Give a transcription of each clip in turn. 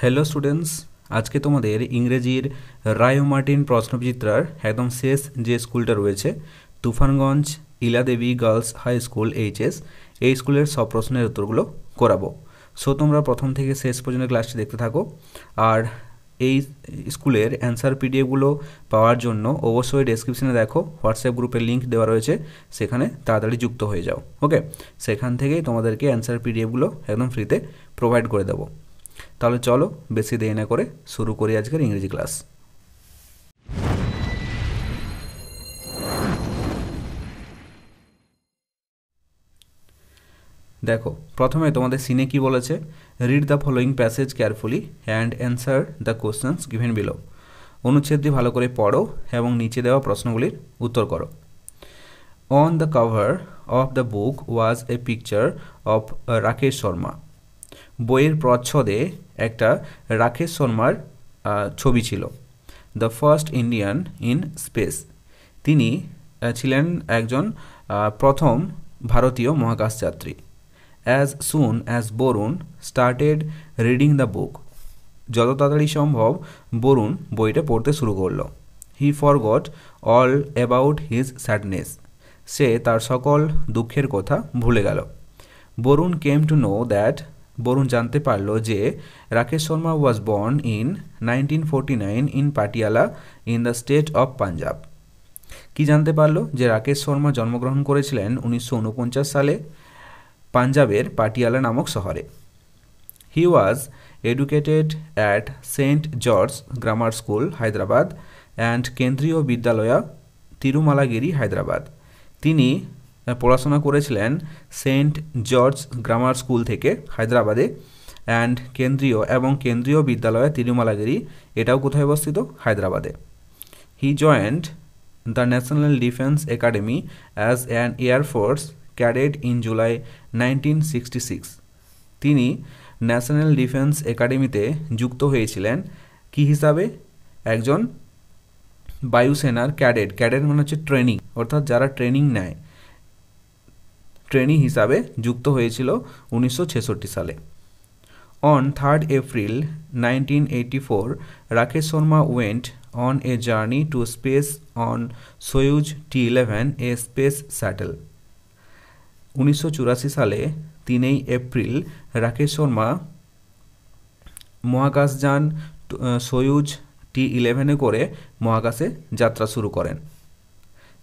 Hello students आज के तुम्हारे इंग्रेजिर रायो मार्टिन प्रश्नचित्रार एकदम शेष जे स्कूलटा रयेछे तुफानगंज इला देवी गार्लस हाई स्कूल एचएस এই স্কুলের সব প্রশ্নের উত্তরগুলো করাবো। সো তোমরা প্রথম থেকে শেষ পর্যন্ত ক্লাসটি দেখতে থাকো। আর এই স্কুলের অ্যান্সার পিডিএফগুলো পাওয়ার জন্য অবশ্যই ডেসক্রিপশনে দেখো হোয়াটসঅ্যাপ গ্রুপের লিঙ্ক দেওয়া রয়েছে, সেখানে তাড়াতাড়ি যুক্ত হয়ে যাও। ওকে, সেখান থেকেই তোমাদেরকে অ্যান্সার পিডিএফগুলো একদম ফ্রিতে প্রোভাইড করে দেবো। তাহলে চলো বেশি দেরি না করে শুরু করি আজকের ইংরেজি ক্লাস। দেখো প্রথমে তোমাদের সিনে কি বলেছে, read the following passage carefully and answer the questions given below. অনুচ্ছেদটি ভালো করে পড়ো এবং নিচে দেওয়া প্রশ্নগুলির উত্তর করো। On the cover of the book was a picture of Rakesh Sharma. বইয়ের প্রচ্ছদে একটা রাকেশ শর্মার ছবি ছিল। The first Indian in space, তিনি ছিলেন একজন প্রথম ভারতীয় মহাকাশযাত্রী। As soon as Varun started reading the book, যত তাড়াতাড়ি সম্ভব বরুণ বইটা পড়তে শুরু করলো। He forgot all about his sadness, সে তার সকল দুঃখের কথা ভুলে গেল। Varun came to know that, Varun জানতে পারল যে Rakesh Sharma was born in 1949 in Patiala in the state of Punjab. কি জানতে পারল যে রাকেশ শর্মা জন্মগ্রহণ করেছিলেন 1949 সালে পাঞ্জাবের পাটিয়ালা নামক শহরে। He was educated at Saint George grammar School Hyderabad and Kendriya Vidyalaya তিরুমালাগিরি Hyderabad. তিনি পড়াশোনা করেছিলেন সেন্ট জর্জ গ্রামার স্কুল থেকে হায়দ্রাবাদে অ্যান্ড কেন্দ্রীয় বিদ্যালয় তিরুমালাগিরি, এটাও কোথায় অবস্থিত? হায়দ্রাবাদে। He joined the National Defence Academy as an air force cadet in July 1966। তিনি ন্যাশনাল ডিফেন্স একাডেমিতে যুক্ত হয়েছিলেন কি হিসাবে? একজন বায়ুসেনার ক্যাডেট। ক্যাডেট মানে হচ্ছে ট্রেনিং, অর্থাৎ যারা ট্রেনিং নেয়, ট্রেনি হিসাবে যুক্ত হয়েছিল 1966 সালে। On 3rd April 1984 Rakesh Sharma went on a journey to space on Soyuz T11 a space shuttle. 1984 সালে 3 এপ্রিল রাকেশ শর্মা মহাকাশযান সোয়ুজ T11 করে মহাকাশে যাত্রা শুরু করেন।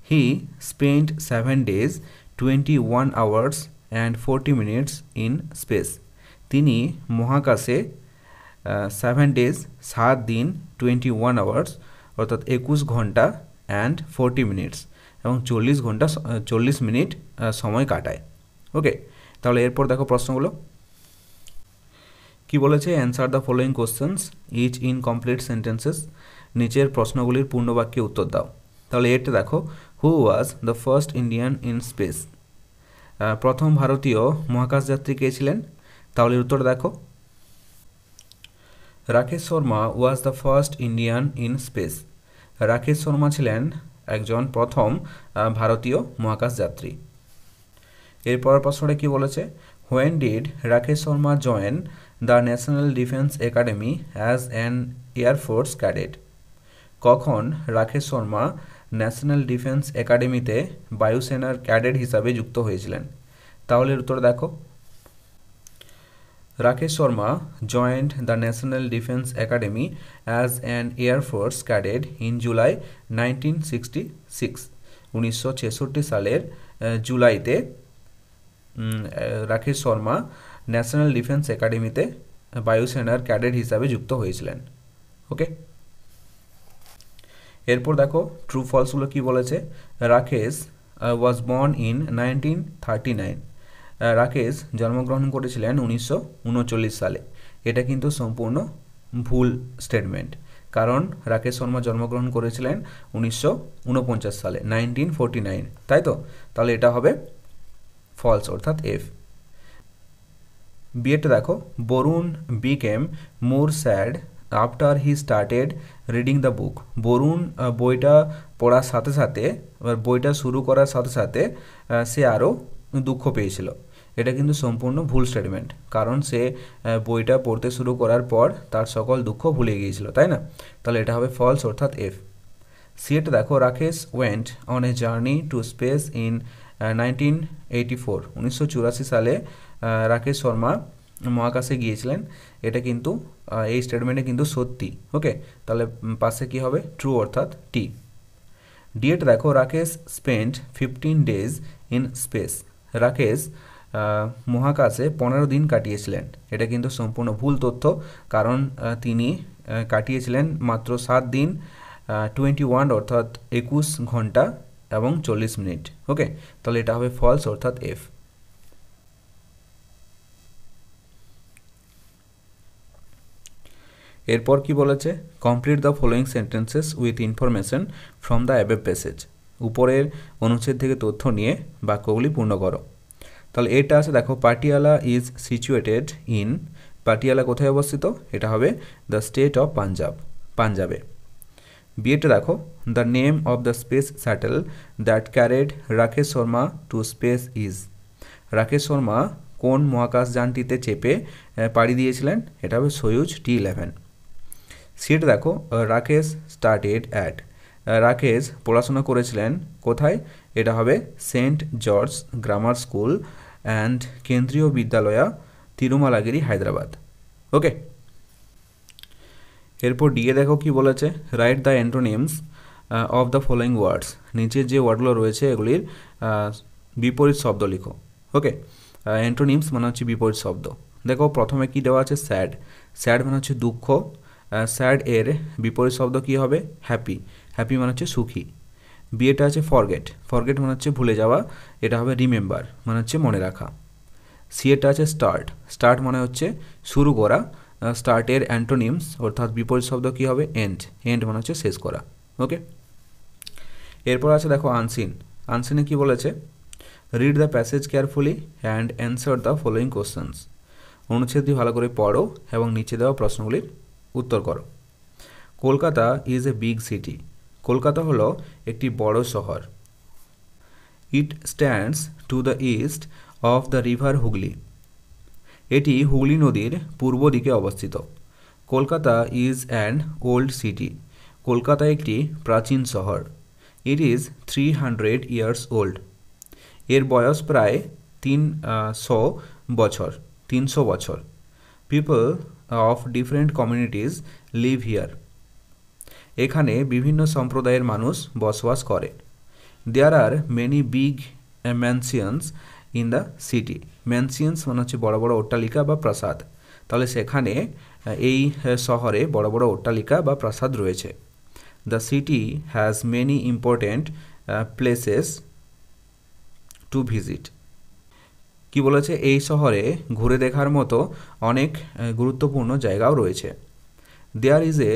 He spent 7 days 21 hours and 40 minutes in space। তিনি মহাকাশে 7 days 7 দিন 21 hours অর্থাৎ 21 ঘন্টা অ্যান্ড 40 minutes এবং 40 মিনিট সময় কাটায়। ওকে, তাহলে এরপর দেখো প্রশ্নগুলো কি বলেছে। Answer the following questions each in complete sentences, নিচের প্রশ্নগুলির পূর্ণ বাক্যে উত্তর দাও। তাহলে এটা দেখো, who was the first Indian in space, প্রথম ভারতীয় মহাকাশযাত্রী কে ছিলেন? তাহলে উত্তর দেখো, Rakesh Sharma was the first Indian in space. Rakesh Sharma ছিলেন একজন প্রথম ভারতীয় মহাকাশযাত্রী। এরপর প্রশ্নটা কি বলেছে, when did Rakesh Sharma join the National Defence Academy as an air force cadet. কখন রাকেশ শর্মা ন্যাশনাল ডিফেন্স একাডেমিতে বায়ুসেনার ক্যাডেট হিসাবে যুক্ত হয়েছিলেন? তাহলে উত্তর দেখো, Rakesh Sharma joined the National Defence Academy as an air force cadet in July 1966। 1966 সালের জুলাইতে রাকেশ শর্মা ন্যাশনাল ডিফেন্স একাডেমিতে বায়ুসেনার ক্যাডেট হিসাবে যুক্ত হয়েছিলেন। ওকে, এরপর দেখো ট্রু ফলসগুলো কি বলেছে। রাকেশ ওয়াজ বর্ন ইন 1939। রাকেশ জন্মগ্রহণ করেছিলেন 1939 সালে। এটা কিন্তু সম্পূর্ণ ভুল স্টেটমেন্ট, কারণ রাকেশ শর্মা জন্মগ্রহণ করেছিলেন 1949 সালে 1949, তাই তো? তাহলে এটা হবে ফলস অর্থাৎ এফ। বিয়েটা দেখো, Varun became more sad after he started reading the book. Varun বইটা পড়ার সাথে সাথে, বইটা শুরু করার সাথে সাথে সে আরও দুঃখ পেয়েছিল। এটা কিন্তু সম্পূর্ণ ভুল স্টেটমেন্ট, কারণ সে বইটা পড়তে শুরু করার পর তার সকল দুঃখ ভুলে গিয়েছিল, তাই না? তাহলে এটা হবে ফলস, অর্থাৎ এফ। সিএটা দেখো, Rakesh went on a journey to space in 1984, 1984 সালে রাকেশ শর্মা মহাকাশে গিয়েছিলেন। এটা কিন্তু এই স্টেটমেন্টে কিন্তু সত্যি। ওকে, তাহলে পাশে কি হবে? ট্রু, অর্থাৎ টি। ডিএটা দেখো, Rakesh spent 15 days in space. Rakesh মহাকাশে 15 দিন কাটিয়েছিলেন। এটা কিন্তু সম্পূর্ণ ভুল তথ্য, কারণ তিনি কাটিয়েছিলেন মাত্র 7 দিন, 21 অর্থাৎ 21 ঘন্টা এবং 40 মিনিট। ওকে, তাহলে এটা হবে ফলস, অর্থাৎ এফ। এরপর কি বলেছে? Complete the following sentences with information from the above passage. উপরের অনুচ্ছেদ থেকে তথ্য নিয়ে বাক্যগুলি পূর্ণ করো। তাহলে এটা আছে দেখো, Patiala is situated in. Patiala কোথায় অবস্থিত? এটা হবে দ্য স্টেট অফ পাঞ্জাব, পাঞ্জাবে। বিয়েটা দেখো, the name of the space shuttle that carried Rakesh Sharma to space is. Rakesh Sharma কোন মহাকাশযানটিতে চেপে পাড়ি দিয়েছিলেন? এটা হবে সয়ুজ T11। সিট দেখো, রাকেশ স্টার্টেড অ্যাট। রাকেশ পড়াশোনা করেছিলেন কোথায়? এটা হবে Saint George grammar school and Kendriya Vidyalaya, তিরুমালাগিরি, Hyderabad. ওকে, এরপর ডিএ দেখো কি বলেছে? Write the antonyms of the following ওয়ার্ডস। নিচের যে ওয়ার্ডগুলো রয়েছে এগুলির বিপরীত শব্দ লিখো। ওকে, অ্যান্টোনিমস মানে হচ্ছে বিপরীত শব্দ। দেখো প্রথমে কি দেওয়া আছে? স্যাড। স্যাড মানে হচ্ছে দুঃখ। স্যাড এর বিপরীত শব্দ কি হবে? হ্যাপি। হ্যাপি মানে হচ্ছে সুখী। বিয়েটা আছে ফরগেট। ফরগেট মানে হচ্ছে ভুলে যাওয়া। এটা হবে রিমেম্বার, মানে হচ্ছে মনে রাখা। সিএটা আছে স্টার্ট। স্টার্ট মানে হচ্ছে শুরু করা। স্টার্টের অ্যান্টোনিমস অর্থাৎ বিপরীত শব্দ কি হবে? এন্ড। এন্ড মানে হচ্ছে শেষ করা। ওকে, এরপর আছে দেখো আনসিন। আনসিনে কি বলেছে? Read the passage carefully and answer the following questions. অনুচ্ছেদটি ভালো করে পড়ো এবং নিচে দেওয়া প্রশ্নগুলির উত্তর করো। Kolkata is a big city. Kolkata হলো একটি বড় শহর। It stands to the east of the river Hooghly. এটি হুগলি নদীর পূর্ব দিকে অবস্থিত। Kolkata is an old city. Kolkata একটি প্রাচীন শহর। It is 300 years old. এর বয়স প্রায় 300 বছর। 300 বছর। People of different communities live here. এখানে বিভিন্ন সম্প্রদায়ের মানুষ বসবাস করে। There are many big mansions in the city. Mansions মানে হচ্ছে বড় বড় অট্টালিকা বা প্রাসাদ। তাহলে সেখানে এই শহরে বড় বড় অট্টালিকা বা প্রাসাদ রয়েছে। The city has many important places to visit. কি বলেছে? এই শহরে ঘুরে দেখার মতো অনেক গুরুত্বপূর্ণ জায়গাও রয়েছে। There is a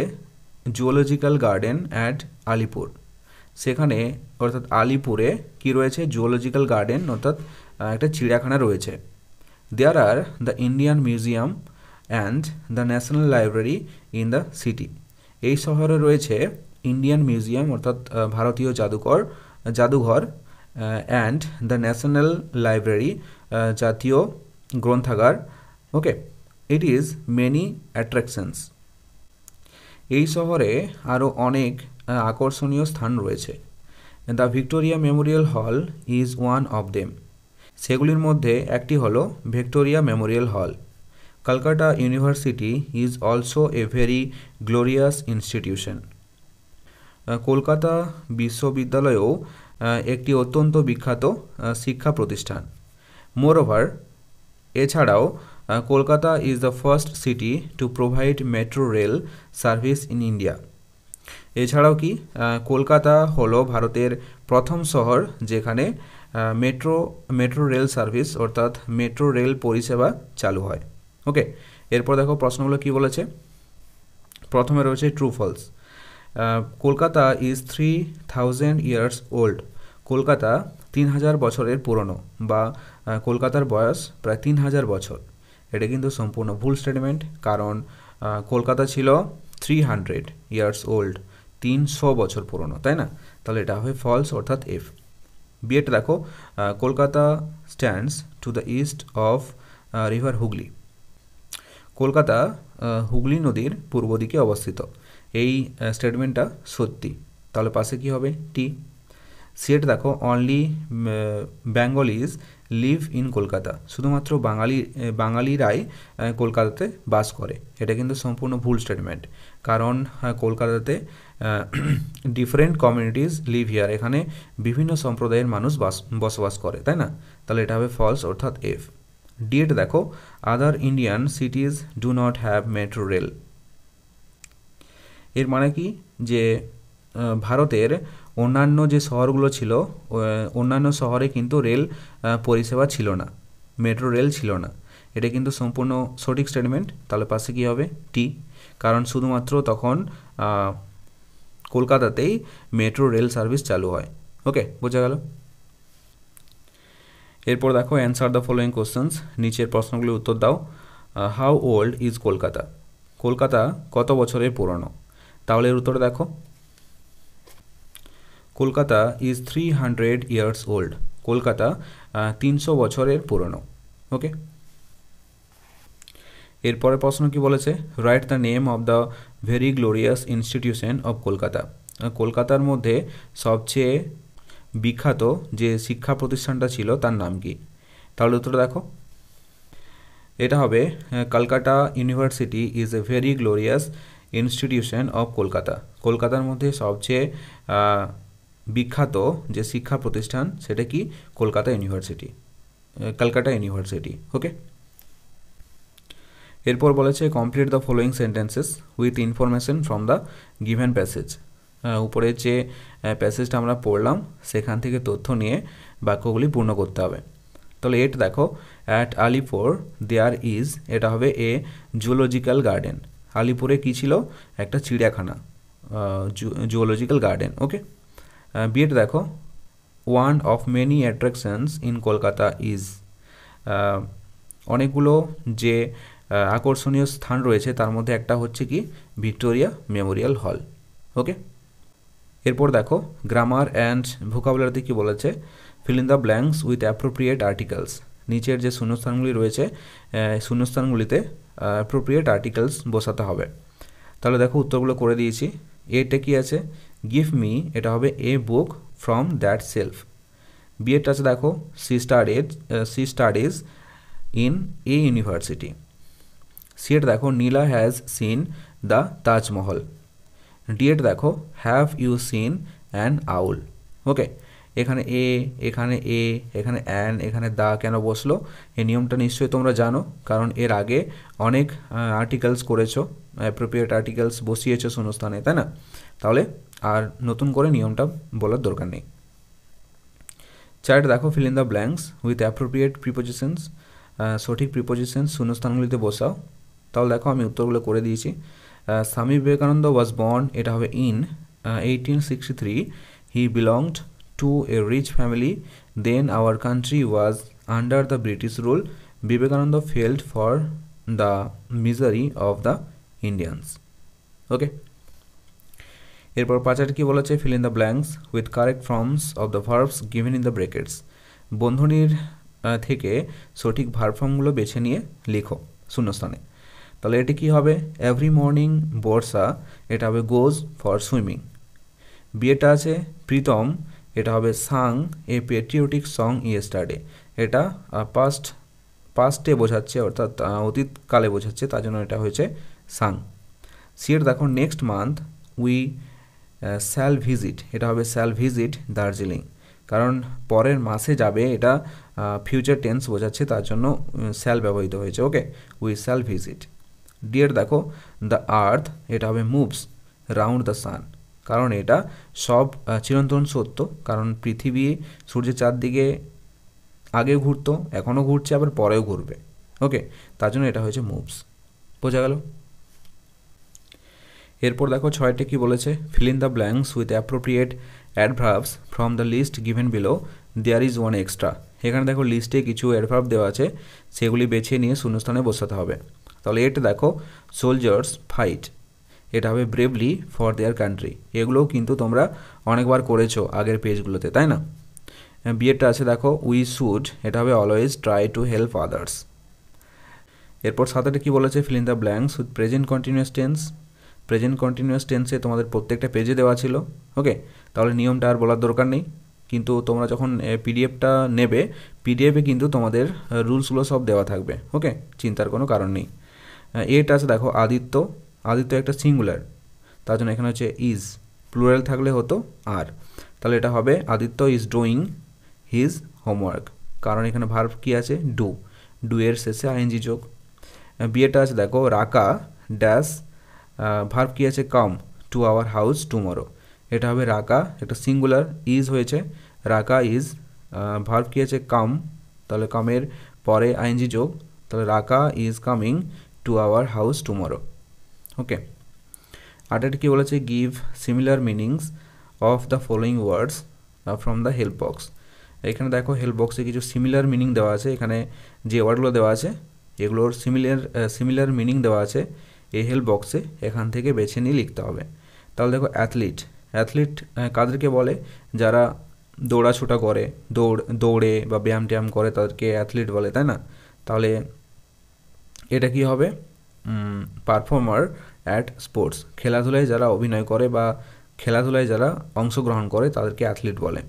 zoological garden at Alipore. সেখানে অর্থাৎ আলিপুরে কি রয়েছে? জুওলজিক্যাল গার্ডেন অর্থাৎ একটা চিড়িয়াখানা রয়েছে। There are the Indian Museum and the National Library in the city. এই শহরে রয়েছে ইন্ডিয়ান মিউজিয়াম অর্থাৎ ভারতীয় জাদুঘর অ্যান্ড দ্য ন্যাশনাল লাইব্রেরি, জাতীয় গ্রন্থাগার। Okay, it is many attractions. এই শহরে আরও অনেক আকর্ষণীয় স্থান রয়েছে। The Victoria Memorial Hall is one of them. সেগুলির মধ্যে একটি হলো Victoria Memorial Hall. Kolkata University is also a very glorious institution. Kolkata বিশ্ববিদ্যালয়ও একটি অত্যন্ত বিখ্যাত শিক্ষা প্রতিষ্ঠান। মোরওভার, এছাড়াও Kolkata is the first city to provide metro rail service in India. এছাড়াও কি কলকাতা হলো ভারতের প্রথম শহর যেখানে মেট্রো রেল সার্ভিস অর্থাৎ মেট্রো রেল পরিষেবা চালু হয়। ওকে, এরপর দেখো প্রশ্নগুলো কি বলেছে। প্রথমে রয়েছে true false. Kolkata is 3000 years old. Kolkata 3000 বছরের পুরনো, বা কলকাতার বয়স প্রায় 3000 বছর। এটা কিন্তু সম্পূর্ণ ভুল স্টেটমেন্ট, কারণ কলকাতা ছিল 300 years ওল্ড, 300 বছর পুরনো, তাই না? তাহলে এটা হবে ফলস, অর্থাৎ এফ। বিয়েটা দেখো, Kolkata stands to the east of river Hooghly. Kolkata Hooghly নদীর পূর্ব দিকে অবস্থিত। এই স্টেটমেন্টটা সত্যি, তাহলে পাশে কি হবে? টি। সিট দেখো, only Bengalis live in Kolkata, শুধুমাত্র বাঙালিরাই কলকাতাতে বাস করে। এটা কিন্তু সম্পূর্ণ ভুল স্টেটমেন্ট, কারণ কলকাতাতে ডিফারেন্ট কমিউনিটিজ লিভ হিয়ার, এখানে বিভিন্ন সম্প্রদায়ের মানুষ বসবাস করে, তাই না? তাহলে এটা হবে ফলস, অর্থাৎ এফ। ডিট দেখো, আদার Indian সিটিজ do not have metro rail. এর মানে কি? যে ভারতের অন্যান্য যে শহরগুলো ছিল, অন্যান্য শহরে কিন্তু রেল পরিষেবা ছিল না, মেট্রো রেল ছিল না। এটা কিন্তু সম্পূর্ণ সঠিক স্টেটমেন্ট, তাহলে পাশে কী হবে? টি, কারণ শুধুমাত্র তখন কলকাতাতেই মেট্রো রেল সার্ভিস চালু হয়। ওকে, বোঝা গেল? এরপর দেখো, অ্যান্সার দ্য ফলোয়িং কোশ্চেন্স, নিচের প্রশ্নগুলির উত্তর দাও। How old is Kolkata? Kolkata কত বছরের পুরনো? তাহলে এর উত্তর দেখো, Kolkata is 300 years old. Kolkata 300 বছরের পুরনো। ওকে, এরপরের প্রশ্ন কি বলেছে? Write the name of the very glorious institution of Kolkata. কলকাতার মধ্যে সবচেয়ে বিখ্যাত যে শিক্ষা প্রতিষ্ঠানটা ছিল তার নাম কি? তাহলে উত্তর দেখো, এটা হবে Kolkata University is a very glorious institution of Kolkata. কলকাতার মধ্যে সবচেয়ে বিখ্যাত যে শিক্ষা প্রতিষ্ঠান সেটা কি? Kolkata University, Kolkata University. Okay, এরপর বলেছে complete the following sentences with information from the given passage. উপরে যে প্যাসেজটা আমরা পড়লাম সেখান থেকে তথ্য নিয়ে বাক্যগুলি পূর্ণ করতে হবে। তাহলে এট দেখো, অ্যাট আলিপুর দেয়ার ইজ, এটা হবে এ জুওলজিক্যাল গার্ডেন। আলিপুরে কী ছিল? একটা চিড়িয়াখানা, জুওলজিক্যাল গার্ডেন। ওকে, বিএড দেখো, one of many attractions in Kolkata is, অনেকগুলো যে আকর্ষণীয় স্থান রয়েছে তার মধ্যে একটা হচ্ছে কি? ভিক্টোরিয়া মেমোরিয়াল হল। ওকে, এরপর দেখো গ্রামার অ্যান্ড ভোকাবুলারিতে কী বলেছে? Fill in the blanks with appropriate articles. নিচের যে শূন্যস্থানগুলি রয়েছে শূন্যস্থানগুলিতে অ্যাপ্রোপ্রিয়েট আর্টিকেলস বসাতে হবে। তাহলে দেখো উত্তরগুলো করে দিয়েছি। এটা কি আছে? গিভ মি, এটা হবে a book from that shelf. বিএডটা আছে দেখো, she studies in a university. সিএড দেখো, Neela has seen the Taj Mahal. ডিএড দেখো, have you seen an owl. Okay, এখানে এ, এখানে এ, এখানে অ্যান, এখানে দা কেন বসলো? এই নিয়মটা নিশ্চয়ই তোমরা জানো, কারণ এর আগে অনেক আর্টিকেলস করেছো, অ্যাপ্রোপ্রিয়েট আর্টিকেলস বসিয়েছো শূন্যস্থানে, তাই না? তাহলে আর নতুন করে নিয়মটা বলার দরকার নেই। চার্ট দেখো, feel in the blanks with appropriate prepositions. সঠিক প্রিপোজিশনস শূন্যস্থানগুলিতে বসাও। তাহলে দেখো আমি উত্তরগুলো করে দিয়েছি। স্বামী বিবেকানন্দ ওয়াজ বর্ন, এটা হবে in 1863. He belonged to a rich family. Then our country was under the British rule. Vivekananda felt for the misery of the Indians. Okay. এরপর পাঁচটা কি বলেছে? fill in the blanks with correct forms of the verbs given in the brackets. বন্ধনীর থেকে সঠিক verb ফর্মগুলো বেছে নিয়ে লিখো শূন্যস্থানে। তাহলে এটি কি হবে? এভরি মর্নিং বর্ষা, এটা হবে গোজ ফর সুইমিং। বিয়েটা আছে প্রীতম, এটা হবে সাং এ পেট্রিওটিক সং ইয়েস্টারডে। এটা পাস্টে বোঝাচ্ছে, অর্থাৎ অতীতকালে বোঝাচ্ছে, তার জন্য এটা হয়েছে সাং। সিয়ের দেখো, next month we shall visit, এটা হবে শ্যাল ভিজিট দার্জিলিং, কারণ পরের মাসে যাবে, এটা ফিউচার টেন্স বোঝাচ্ছে, তার জন্য শ্যাল ব্যবহৃত হয়েছে। ওকে, উই শ্যাল ভিজিট। ডিয়ার দেখো, দ্য আর্থ, এটা হবে মুভস রাউন্ড দ্য সান, কারণ এটা সব চিরন্তন সত্য, কারণ পৃথিবী সূর্যের চারদিকে আগেও ঘুরতো, এখনও ঘুরছে, আবার পরেও ঘুরবে। ওকে, তার জন্য এটা হয়েছে মুভস। বোঝা গেল? এরপর দেখো ছয়টা কি বলেছে? Fill in the blanks with appropriate adverbs from the list given below, there is one extra. এখানে দেখো লিস্টে কিছু অ্যাডভার্ব দেওয়া আছে, সেগুলি বেছে নিয়ে শূন্যস্থানে বসাতে হবে। তাহলে এটা দেখো, সোলজার্স ফাইট, এটা হবে ব্রেভলি ফর দেয়ার কান্ট্রি। এগুলোও কিন্তু তোমরা অনেকবার করেছো আগের পেজগুলোতে, তাই না? বিয়েটা আছে দেখো উই শুড, এটা হবে always try to help others. এরপর সাথে কি বলেছে, fill in the blanks with present continuous tense. Present continuous টেন্সে তোমাদের প্রত্যেকটা পেজে দেওয়া ছিল, ওকে, তাহলে নিয়মটা আর বলার দরকার নেই। কিন্তু তোমরা যখন পিডিএফটা নেবে, পিডিএফে কিন্তু তোমাদের রুলসগুলো সব দেওয়া থাকবে, ওকে, চিন্তার কোনো কারণ নেই। এটা আছে দেখো আদিত্য, আদিত্য একটা সিঙ্গুলার, তার জন্য এখানে হচ্ছে ইজ, প্লুরাল থাকলে হতো আর, তাহলে এটা হবে Aditya is doing his homework, কারণ এখানে ভার্ব কি আছে, ডু, ডু এর শেষে আইএনজি যোগ। বিয়েটা আছে দেখো রাকা ড্যাশ, ভার্ব কি আছে come to our house tomorrow, এটা হবে রাকা, একটা সিঙ্গুলার, ইজ হয়েছে, রাকা ইজ, ভার্ব কি আছে কাম, তাহলে কামের পরে আইএনজি যোগ, তাহলে Raka is coming to our house tomorrow, okay. আর এটা কী বলেছে, give similar meanings of the following words from the help box. এখানে দেখো হেল্প বক্সে কিছু সিমিলার মিনিং দেওয়া আছে, এখানে যে ওয়ার্ডগুলো দেওয়া আছে এগুলোর সিমিলার মিনিং দেওয়া আছে এই হেল্প বক্সে, এখান থেকে বেছে নিয়ে লিখতে হবে। তাহলে দেখো অ্যাথলিট, অ্যাথলিট কাদেরকে বলে, যারা দৌড়াছোটা করে, দৌড়ে বা ব্যায়াম ট্যায়াম করে তাদেরকে অ্যাথলিট বলে, তাই না? তাহলে এটা কি হবে, পারফর্মার অ্যাট স্পোর্টস, খেলাধুলায় যারা অভিনয় করে বা খেলাধুলায় যারা অংশগ্রহণ করে তাদেরকে অ্যাথলিট বলে।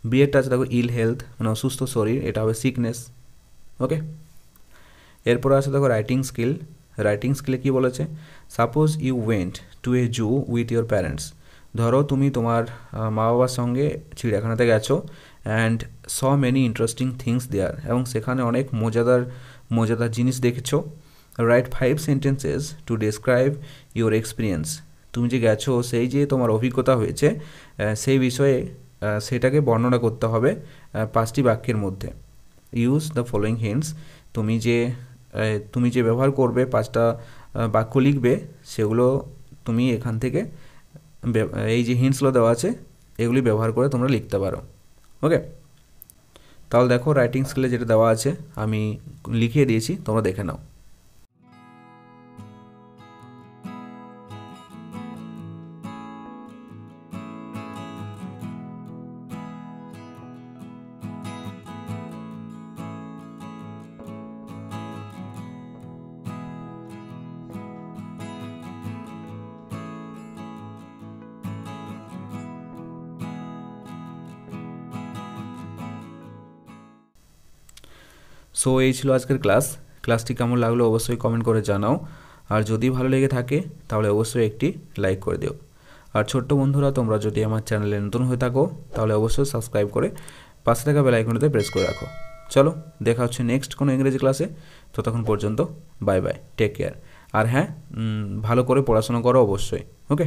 বিয়েরটা আছে দেখো ইল হেলথ, মানে অসুস্থ শরীর, এটা হবে সিকনেস, ওকে। এরপর আছে দেখো রাইটিং স্কিল, রাইটিং স্কিলে কী বলেছে, suppose you went to a zoo with your parents, ধরো তুমি তোমার মা বাবার সঙ্গে চিড়িয়াখানাতে গেছো, and so many interesting things there, এবং সেখানে অনেক মজাদার জিনিস দেখেছো। Write 5 sentences to describe your experience, তুমি যে গেছো সেই যে তোমার অভিজ্ঞতা হয়েছে সেই বিষয়ে সেটাকে বর্ণনা করতে হবে 5টি বাক্যের মধ্যে। ইউজ দ্য ফলোয়িং হিন্টস, তুমি যে ব্যবহার করবে 5টা বাক্য লিখবে, সেগুলো তুমি এখান থেকে এই যে হিন্টসগুলো দেওয়া আছে এগুলি ব্যবহার করে তোমরা লিখতে পারো, ওকে। তাহলে দেখো রাইটিং স্কিলে যেটা দেওয়া আছে আমি লিখিয়ে দিয়েছি, তোমরা দেখে নাও। সো এই ছিল আজকের ক্লাসটি কেমন লাগলো অবশ্যই কমেন্ট করে জানাও, আর যদি ভালো লেগে থাকে তাহলে অবশ্যই একটি লাইক করে দিও। আর ছোট্ট বন্ধুরা, তোমরা যদি আমার চ্যানেলে নতুন হয়ে থাকো তাহলে অবশ্যই সাবস্ক্রাইব করে পাশে থাকা বেল আইকনটিতে প্রেস করে রাখো। চলো দেখা হচ্ছে নেক্সট কোনো ইংরেজি ক্লাসে, ততক্ষণ পর্যন্ত বাই বাই, টেক কেয়ার। আর হ্যাঁ, ভালো করে পড়াশোনা করো অবশ্যই, ওকে।